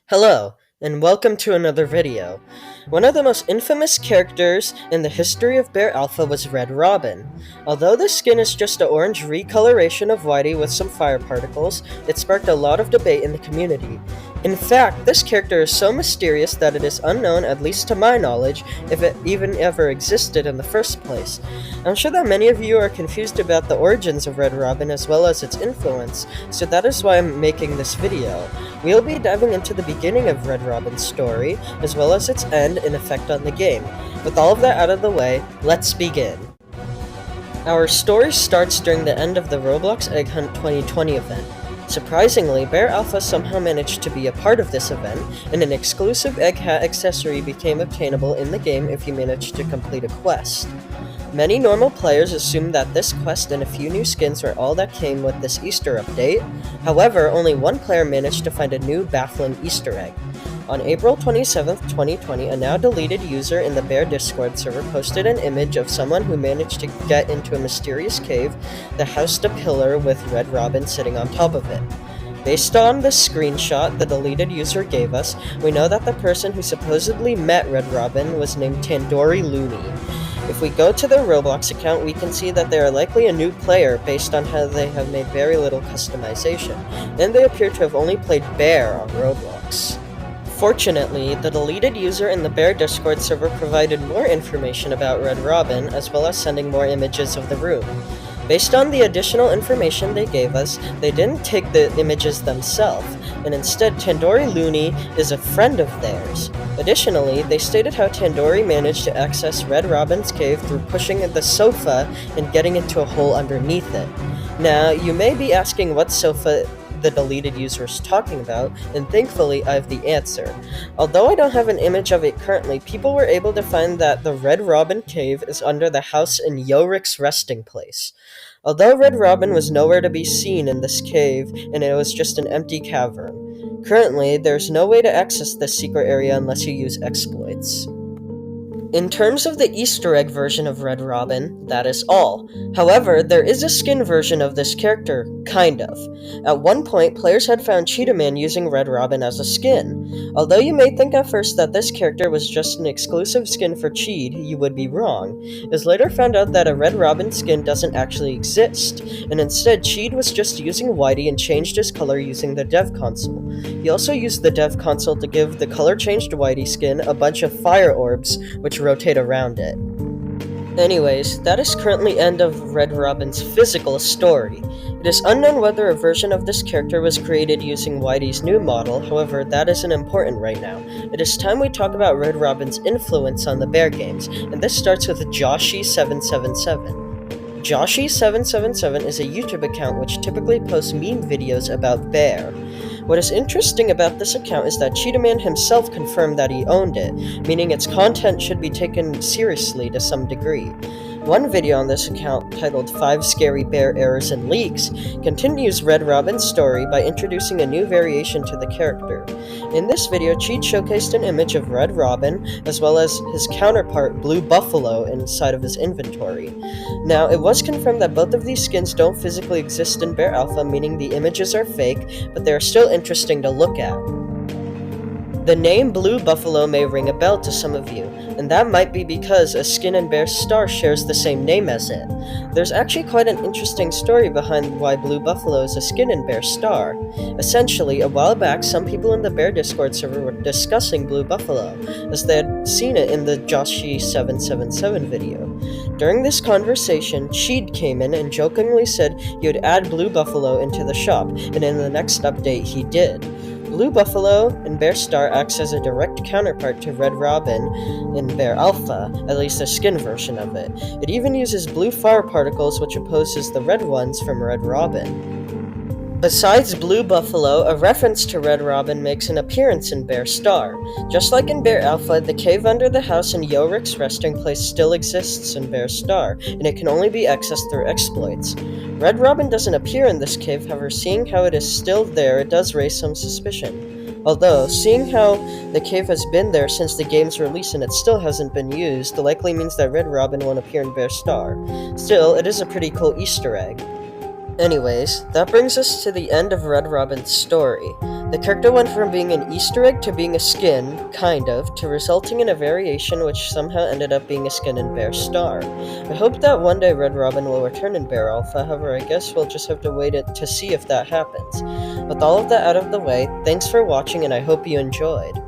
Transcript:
Hello, and welcome to another video. One of the most infamous characters in the history of Bear Alpha was Red Robin. Although the skin is just an orange recoloration of Whitey with some fire particles, it sparked a lot of debate in the community. In fact, this character is so mysterious that it is unknown, at least to my knowledge, if it even ever existed in the first place. I'm sure that many of you are confused about the origins of Red Robin as well as its influence, so that is why I'm making this video. We'll be diving into the beginning of Red Robin's story, as well as its end and effect on the game. With all of that out of the way, let's begin. Our story starts during the end of the Roblox Egg Hunt 2020 event. Surprisingly, Bear Alpha somehow managed to be a part of this event, and an exclusive egg hat accessory became obtainable in the game if you managed to complete a quest. Many normal players assumed that this quest and a few new skins were all that came with this Easter update. However, only one player managed to find a new baffling Easter egg. On April 27, 2020, a now deleted user in the Bear Discord server posted an image of someone who managed to get into a mysterious cave that housed a pillar with Red Robin sitting on top of it. Based on the screenshot the deleted user gave us, we know that the person who supposedly met Red Robin was named Tandoori Looney. If we go to their Roblox account, we can see that they are likely a new player based on how they have made very little customization, and they appear to have only played Bear on Roblox. Fortunately, the deleted user in the Bear Discord server provided more information about Red Robin, as well as sending more images of the room. Based on the additional information they gave us, they didn't take the images themselves, and instead Tandoori Looney is a friend of theirs. Additionally, they stated how Tandoori managed to access Red Robin's cave through pushing the sofa and getting into a hole underneath it. Now, you may be asking what sofa the deleted user is talking about, and thankfully I have the answer. Although I don't have an image of it currently, people were able to find that the Red Robin cave is under the house in Yorik's resting place. Although Red Robin was nowhere to be seen in this cave, and it was just an empty cavern. Currently, there's no way to access this secret area unless you use exploits. In terms of the Easter egg version of Red Robin, that is all. However, there is a skin version of this character, kind of. At one point, players had found Cheetah Man using Red Robin as a skin. Although you may think at first that this character was just an exclusive skin for Cheed, you would be wrong. It was later found out that a Red Robin skin doesn't actually exist, and instead Cheed was just using Whitey and changed his color using the dev console. He also used the dev console to give the color changed Whitey skin a bunch of fire orbs, which rotate around it. Anyways, that is currently end of Red Robin's physical story. It is unknown whether a version of this character was created using Whitey's new model, however, that isn't important right now. It is time we talk about Red Robin's influence on the Bear games, and this starts with Joshi777. Joshi777 is a YouTube account which typically posts meme videos about Bear. What is interesting about this account is that Cheetah Man himself confirmed that he owned it, meaning its content should be taken seriously to some degree. One video on this account, titled 5 Scary Bear Errors and Leaks, continues Red Robin's story by introducing a new variation to the character. In this video, Cheat showcased an image of Red Robin, as well as his counterpart Blue Buffalo inside of his inventory. Now, it was confirmed that both of these skins don't physically exist in Bear Alpha, meaning the images are fake, but they are still interesting to look at. The name Blue Buffalo may ring a bell to some of you, and that might be because a skin in Bear Star shares the same name as it. There's actually quite an interesting story behind why Blue Buffalo is a skin in Bear Star. Essentially, a while back, some people in the Bear Discord server were discussing Blue Buffalo, as they had seen it in the Joshi777 video. During this conversation, Cheed came in and jokingly said he would add Blue Buffalo into the shop, and in the next update he did. Blue Buffalo in Bear Star acts as a direct counterpart to Red Robin in Bear Alpha, at least a skin version of it. It even uses blue fire particles, which opposes the red ones from Red Robin. Besides Blue Buffalo, a reference to Red Robin makes an appearance in Bear Star. Just like in Bear Alpha, the cave under the house in Yorik's resting place still exists in Bear Star, and it can only be accessed through exploits. Red Robin doesn't appear in this cave, however, seeing how it is still there, it does raise some suspicion. Although, seeing how the cave has been there since the game's release and it still hasn't been used, likely means that Red Robin won't appear in Bear Star. Still, it is a pretty cool Easter egg. Anyways, that brings us to the end of Red Robin's story. The character went from being an Easter egg to being a skin, kind of, to resulting in a variation which somehow ended up being a skin in Bear Star. I hope that one day Red Robin will return in Bear Alpha, however I guess we'll just have to wait to see if that happens. With all of that out of the way, thanks for watching and I hope you enjoyed.